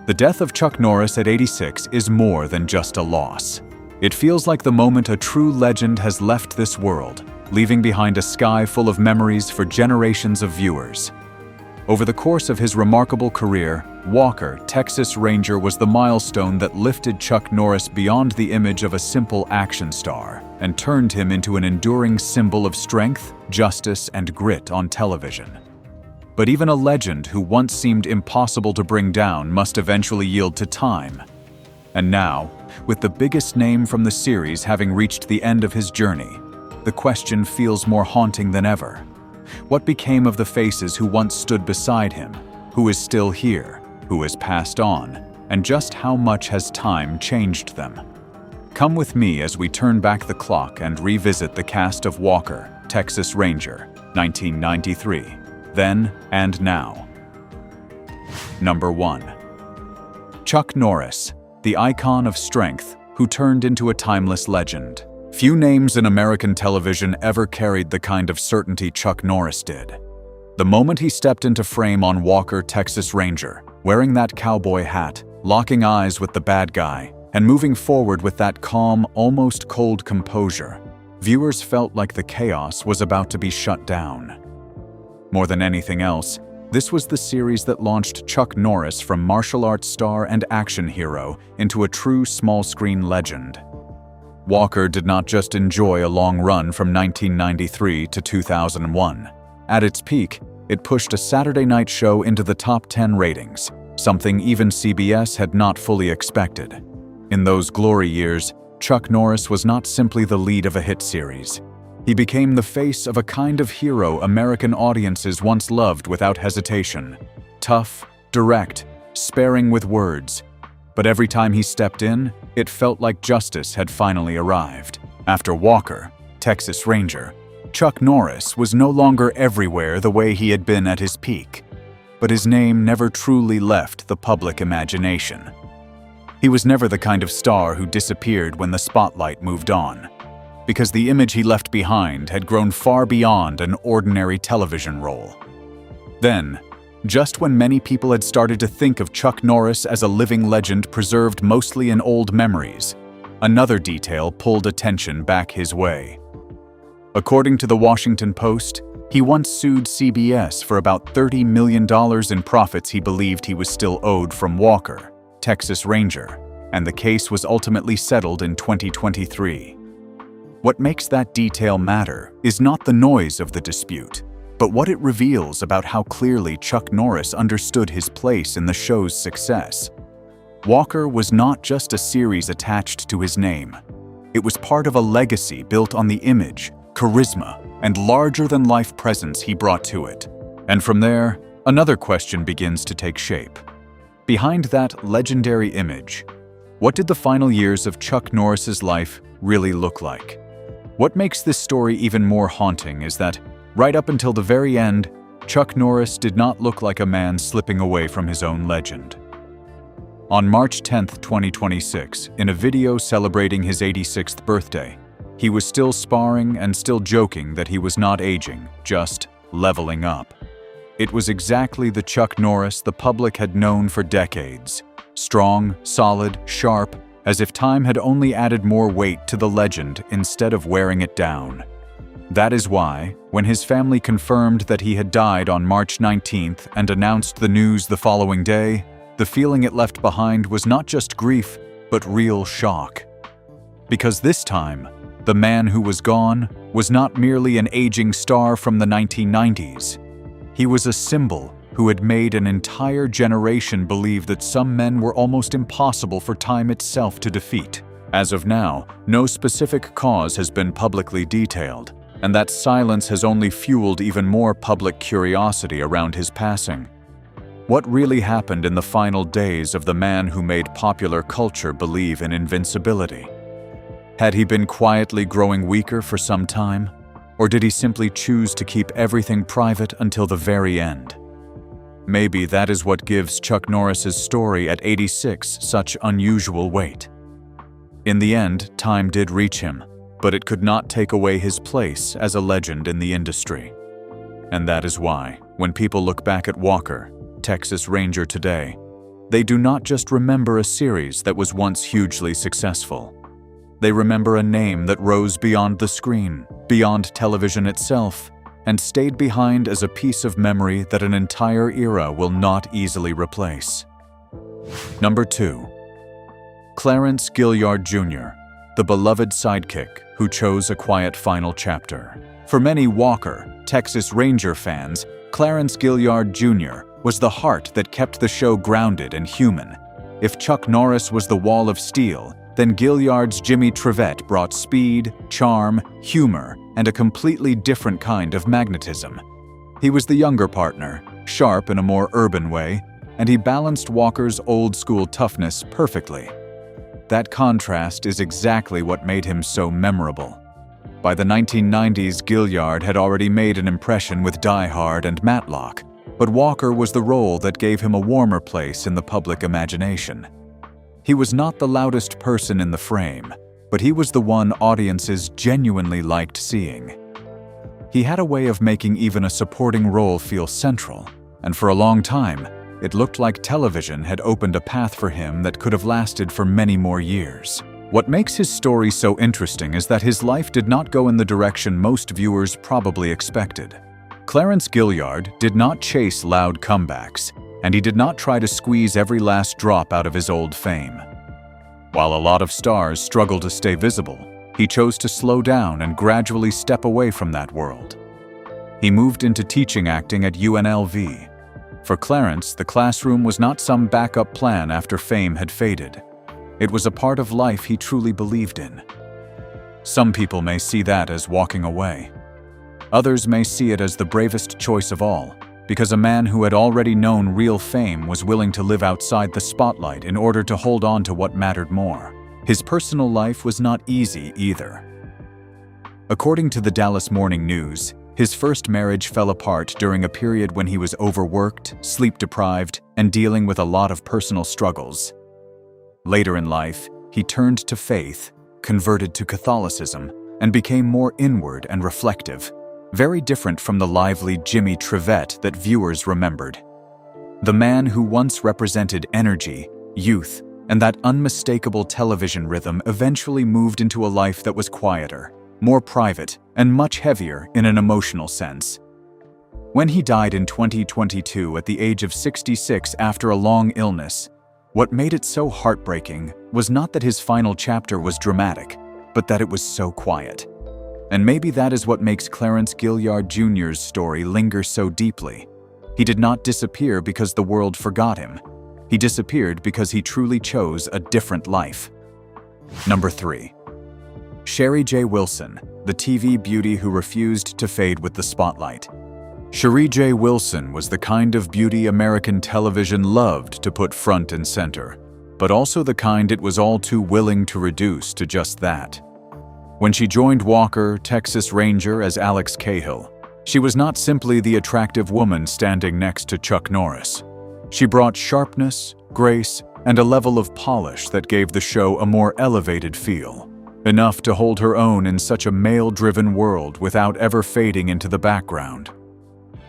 The death of Chuck Norris at 86 is more than just a loss. It feels like the moment a true legend has left this world, leaving behind a sky full of memories for generations of viewers. Over the course of his remarkable career, Walker, Texas Ranger was the milestone that lifted Chuck Norris beyond the image of a simple action star and turned him into an enduring symbol of strength, justice, and grit on television. But even a legend who once seemed impossible to bring down must eventually yield to time. And now, with the biggest name from the series having reached the end of his journey, the question feels more haunting than ever. What became of the faces who once stood beside him? Who is still here? Who has passed on? And just how much has time changed them? Come with me as we turn back the clock and revisit the cast of Walker, Texas Ranger, 1993, then and now. Number 1. Chuck Norris, the icon of strength who turned into a timeless legend. Few names in American television ever carried the kind of certainty Chuck Norris did. The moment he stepped into frame on Walker, Texas Ranger, wearing that cowboy hat, locking eyes with the bad guy, and moving forward with that calm, almost cold composure, viewers felt like the chaos was about to be shut down. More than anything else, this was the series that launched Chuck Norris from martial arts star and action hero into a true small-screen legend. Walker did not just enjoy a long run from 1993 to 2001. At its peak, it pushed a Saturday night show into the top 10 ratings, something even CBS had not fully expected. In those glory years, Chuck Norris was not simply the lead of a hit series. He became the face of a kind of hero American audiences once loved without hesitation. Tough, direct, sparing with words. But every time he stepped in, it felt like justice had finally arrived. After Walker, Texas Ranger, Chuck Norris was no longer everywhere the way he had been at his peak. But his name never truly left the public imagination. He was never the kind of star who disappeared when the spotlight moved on, because the image he left behind had grown far beyond an ordinary television role. Then, just when many people had started to think of Chuck Norris as a living legend preserved mostly in old memories, another detail pulled attention back his way. According to the Washington Post, he once sued CBS for about $30 million in profits he believed he was still owed from Walker, Texas Ranger, and the case was ultimately settled in 2023. What makes that detail matter is not the noise of the dispute, but what it reveals about how clearly Chuck Norris understood his place in the show's success. Walker was not just a series attached to his name. It was part of a legacy built on the image, charisma, and larger-than-life presence he brought to it. And from there, another question begins to take shape. Behind that legendary image, what did the final years of Chuck Norris's life really look like? What makes this story even more haunting is that, right up until the very end, Chuck Norris did not look like a man slipping away from his own legend. On March 10, 2026, in a video celebrating his 86th birthday, he was still sparring and still joking that he was not aging, just leveling up. It was exactly the Chuck Norris the public had known for decades. Strong, solid, sharp, as if time had only added more weight to the legend instead of wearing it down. That is why, when his family confirmed that he had died on March 19th and announced the news the following day, the feeling it left behind was not just grief, but real shock. Because this time, the man who was gone was not merely an aging star from the 1990s. He was a symbol who had made an entire generation believe that some men were almost impossible for time itself to defeat. As of now, no specific cause has been publicly detailed, and that silence has only fueled even more public curiosity around his passing. What really happened in the final days of the man who made popular culture believe in invincibility? Had he been quietly growing weaker for some time, or did he simply choose to keep everything private until the very end? Maybe that is what gives Chuck Norris's story at 86 such unusual weight. In the end, time did reach him, but it could not take away his place as a legend in the industry. And that is why, when people look back at Walker, Texas Ranger today, They do not just remember a series that was once hugely successful. They remember a name that rose beyond the screen, beyond television itself, and stayed behind as a piece of memory that an entire era will not easily replace. Number 2. Clarence Gilyard Jr., the beloved sidekick who chose a quiet final chapter. For many Walker, Texas Ranger fans, Clarence Gilyard Jr. was the heart that kept the show grounded and human. If Chuck Norris was the wall of steel, then Gilyard's Jimmy Trivette brought speed, charm, humor, and a completely different kind of magnetism. He was the younger partner, sharp in a more urban way, and he balanced Walker's old-school toughness perfectly. That contrast is exactly what made him so memorable. By the 1990s, Gilyard had already made an impression with Die Hard and Matlock, but Walker was the role that gave him a warmer place in the public imagination. He was not the loudest person in the frame, but he was the one audiences genuinely liked seeing. He had a way of making even a supporting role feel central, and for a long time, it looked like television had opened a path for him that could have lasted for many more years. What makes his story so interesting is that his life did not go in the direction most viewers probably expected. Clarence Gilyard did not chase loud comebacks, and he did not try to squeeze every last drop out of his old fame. While a lot of stars struggle to stay visible, he chose to slow down and gradually step away from that world. He moved into teaching acting at UNLV. For Clarence, the classroom was not some backup plan after fame had faded. It was a part of life he truly believed in. Some people may see that as walking away. Others may see it as the bravest choice of all, because a man who had already known real fame was willing to live outside the spotlight in order to hold on to what mattered more. His personal life was not easy either. According to the Dallas Morning News, his first marriage fell apart during a period when he was overworked, sleep-deprived, and dealing with a lot of personal struggles. Later in life, he turned to faith, converted to Catholicism, and became more inward and reflective, very different from the lively Jimmy Trivette that viewers remembered. The man who once represented energy, youth, and that unmistakable television rhythm eventually moved into a life that was quieter, more private, and much heavier in an emotional sense. When he died in 2022 at the age of 66 after a long illness, what made it so heartbreaking was not that his final chapter was dramatic, but that it was so quiet. And maybe that is what makes Clarence Gilyard Jr.'s story linger so deeply. He did not disappear because the world forgot him. He disappeared because he truly chose a different life. Number 3. Sheree J. Wilson, the TV beauty who refused to fade with the spotlight. Sheree J. Wilson was the kind of beauty American television loved to put front and center, but also the kind it was all too willing to reduce to just that. When she joined Walker, Texas Ranger as Alex Cahill, she was not simply the attractive woman standing next to Chuck Norris. She brought sharpness, grace, and a level of polish that gave the show a more elevated feel, enough to hold her own in such a male-driven world without ever fading into the background.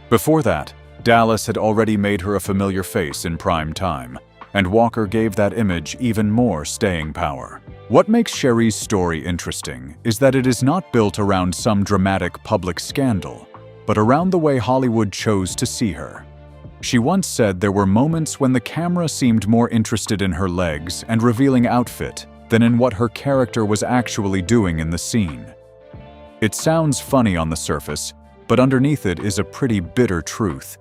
Before that, Dallas had already made her a familiar face in prime time, and Walker gave that image even more staying power. What makes Sheree's story interesting is that it is not built around some dramatic public scandal, but around the way Hollywood chose to see her. She once said there were moments when the camera seemed more interested in her legs and revealing outfit than in what her character was actually doing in the scene. It sounds funny on the surface, but underneath it is a pretty bitter truth.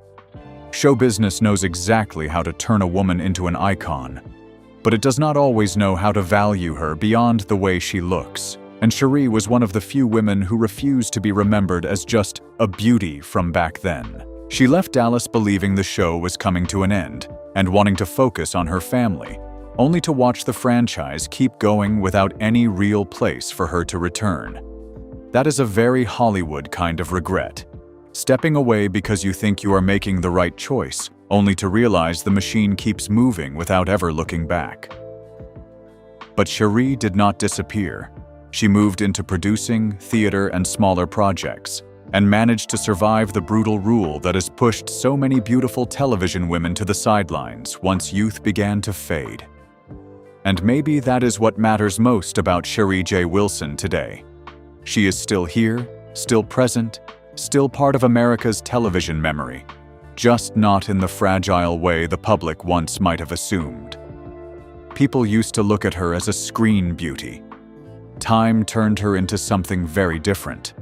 Show business knows exactly how to turn a woman into an icon, but it does not always know how to value her beyond the way she looks. And Sheree was one of the few women who refused to be remembered as just a beauty from back then. She left Dallas believing the show was coming to an end and wanting to focus on her family, only to watch the franchise keep going without any real place for her to return. That is a very Hollywood kind of regret. Stepping away because you think you are making the right choice, only to realize the machine keeps moving without ever looking back. But Sheree did not disappear. She moved into producing, theater, and smaller projects, and managed to survive the brutal rule that has pushed so many beautiful television women to the sidelines once youth began to fade. And maybe that is what matters most about Sheree J. Wilson today. She is still here, still present, still part of America's television memory, just not in the fragile way the public once might have assumed. People used to look at her as a screen beauty. Time turned her into something very different.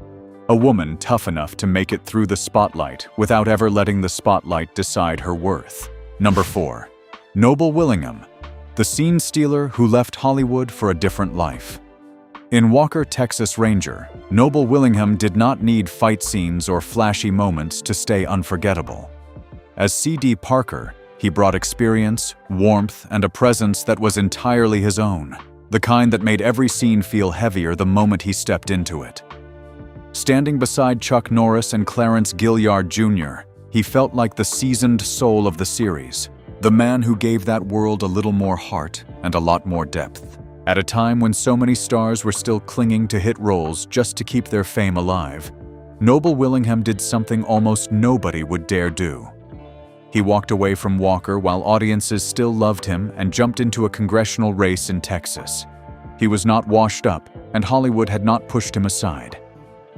A woman tough enough to make it through the spotlight without ever letting the spotlight decide her worth. Number 4. Noble Willingham, the scene stealer who left Hollywood for a different life. In Walker, Texas Ranger, Noble Willingham did not need fight scenes or flashy moments to stay unforgettable. As C.D. Parker, he brought experience, warmth, and a presence that was entirely his own, the kind that made every scene feel heavier the moment he stepped into it. Standing beside Chuck Norris and Clarence Gilyard Jr., he felt like the seasoned soul of the series, the man who gave that world a little more heart and a lot more depth. At a time when so many stars were still clinging to hit roles just to keep their fame alive, Noble Willingham did something almost nobody would dare do. He walked away from Walker while audiences still loved him and jumped into a congressional race in Texas. He was not washed up, and Hollywood had not pushed him aside.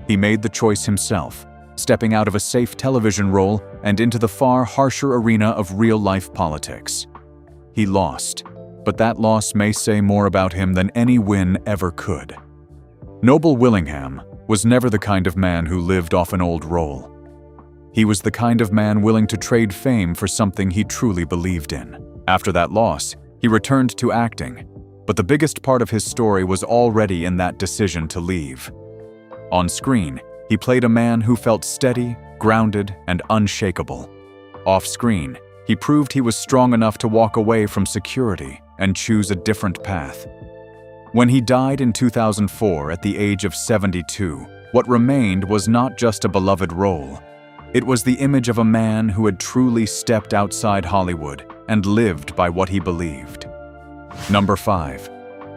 He made the choice himself, stepping out of a safe television role and into the far harsher arena of real-life politics. He lost, but that loss may say more about him than any win ever could. Noble Willingham was never the kind of man who lived off an old role. He was the kind of man willing to trade fame for something he truly believed in. After that loss, he returned to acting, but the biggest part of his story was already in that decision to leave. On screen, he played a man who felt steady, grounded, and unshakable. Off-screen, he proved he was strong enough to walk away from security and choose a different path. When he died in 2004 at the age of 72, what remained was not just a beloved role. It was the image of a man who had truly stepped outside Hollywood and lived by what he believed. Number 5.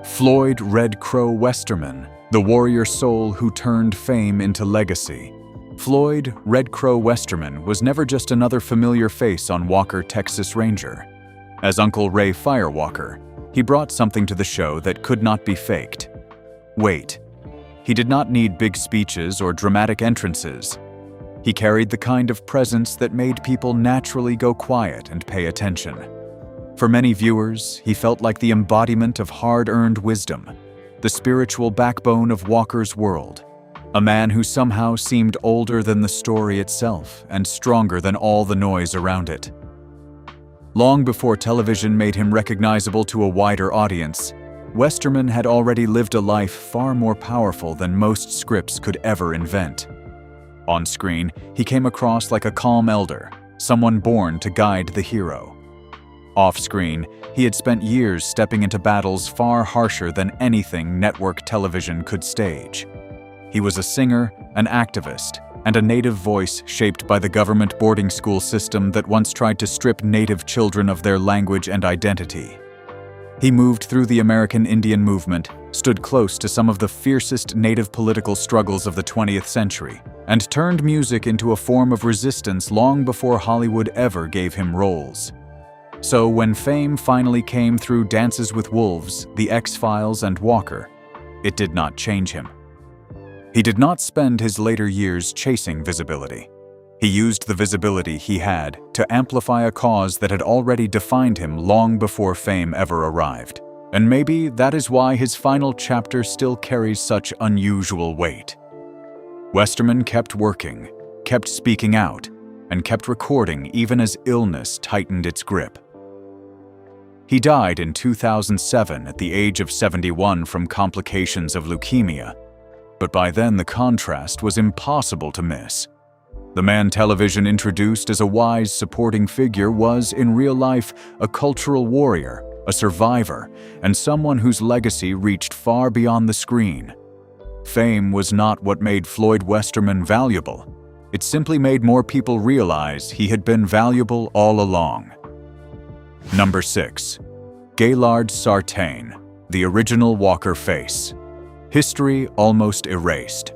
Floyd Redcrow Westerman, the warrior soul who turned fame into legacy. Floyd Redcrow Westerman was never just another familiar face on Walker, Texas Ranger. As Uncle Ray Firewalker, he brought something to the show that could not be faked. Wait. He did not need big speeches or dramatic entrances. He carried the kind of presence that made people naturally go quiet and pay attention. For many viewers, he felt like the embodiment of hard-earned wisdom, the spiritual backbone of Walker's world, a man who somehow seemed older than the story itself and stronger than all the noise around it. Long before television made him recognizable to a wider audience, Westerman had already lived a life far more powerful than most scripts could ever invent. On screen, he came across like a calm elder, someone born to guide the hero. Off-screen, he had spent years stepping into battles far harsher than anything network television could stage. He was a singer, an activist, and a native voice shaped by the government boarding school system that once tried to strip native children of their language and identity. He moved through the American Indian movement, stood close to some of the fiercest native political struggles of the 20th century, and turned music into a form of resistance long before Hollywood ever gave him roles. So when fame finally came through Dances with Wolves, The X-Files, and Walker, it did not change him. He did not spend his later years chasing visibility. He used the visibility he had to amplify a cause that had already defined him long before fame ever arrived. And maybe that is why his final chapter still carries such unusual weight. Westerman kept working, kept speaking out, and kept recording even as illness tightened its grip. He died in 2007 at the age of 71 from complications of leukemia, but by then the contrast was impossible to miss. The man television introduced as a wise supporting figure was, in real life, a cultural warrior, a survivor, and someone whose legacy reached far beyond the screen. Fame was not what made Floyd Westerman valuable. It simply made more people realize he had been valuable all along. Number 6. Gaylord Sartain, the original Walker face. History almost erased.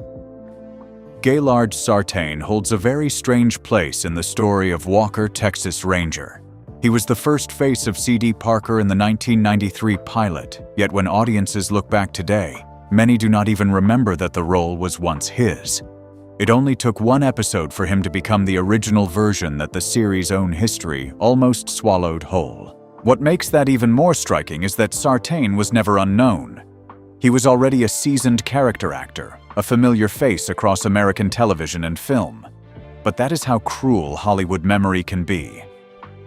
Gaylord Sartain holds a very strange place in the story of Walker, Texas Ranger. He was the first face of C.D. Parker in the 1993 pilot, yet when audiences look back today, many do not even remember that the role was once his. It only took one episode for him to become the original version that the series' own history almost swallowed whole. What makes that even more striking is that Sartain was never unknown. He was already a seasoned character actor, a familiar face across American television and film. But that is how cruel Hollywood memory can be.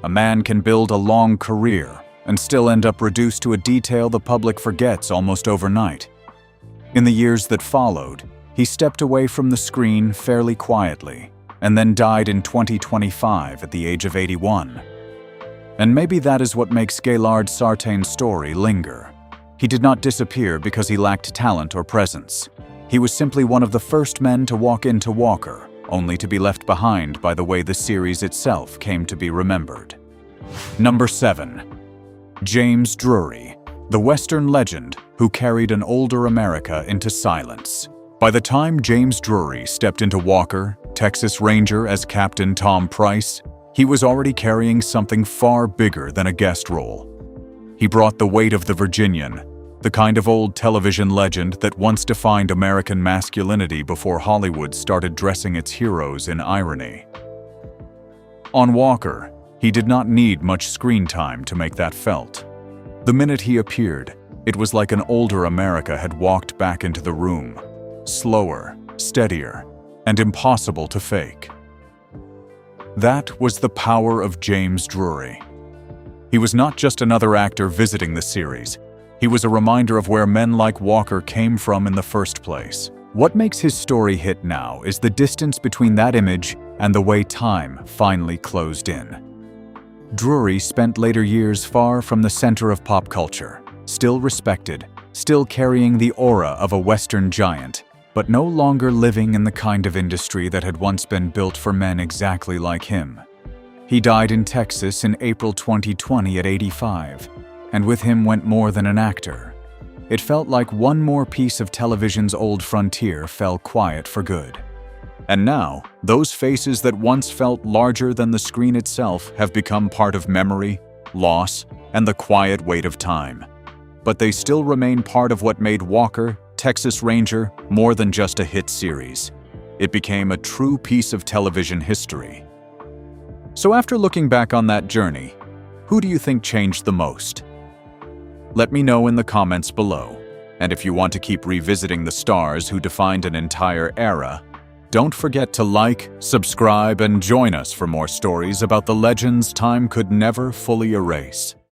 A man can build a long career and still end up reduced to a detail the public forgets almost overnight. In the years that followed, he stepped away from the screen fairly quietly and then died in 2025 at the age of 81. And maybe that is what makes Gaylord Sartain's story linger. He did not disappear because he lacked talent or presence. He was simply one of the first men to walk into Walker, only to be left behind by the way the series itself came to be remembered. Number 7. James Drury, the Western legend who carried an older America into silence. By the time James Drury stepped into Walker, Texas Ranger as Captain Tom Price, he was already carrying something far bigger than a guest role. He brought the weight of the Virginian, the kind of old television legend that once defined American masculinity before Hollywood started dressing its heroes in irony. On Walker, he did not need much screen time to make that felt. The minute he appeared, it was like an older America had walked back into the room, slower, steadier, and impossible to fake. That was the power of James Drury. He was not just another actor visiting the series. He was a reminder of where men like Walker came from in the first place. What makes his story hit now is the distance between that image and the way time finally closed in. Drury spent later years far from the center of pop culture, still respected, still carrying the aura of a Western giant, but no longer living in the kind of industry that had once been built for men exactly like him. He died in Texas in April 2020 at 85, and with him went more than an actor. It felt like one more piece of television's old frontier fell quiet for good. And now, those faces that once felt larger than the screen itself have become part of memory, loss, and the quiet weight of time. But they still remain part of what made Walker, Texas Ranger, more than just a hit series. It became a true piece of television history. So after looking back on that journey, who do you think changed the most? Let me know in the comments below. And if you want to keep revisiting the stars who defined an entire era, don't forget to like, subscribe, and join us for more stories about the legends time could never fully erase.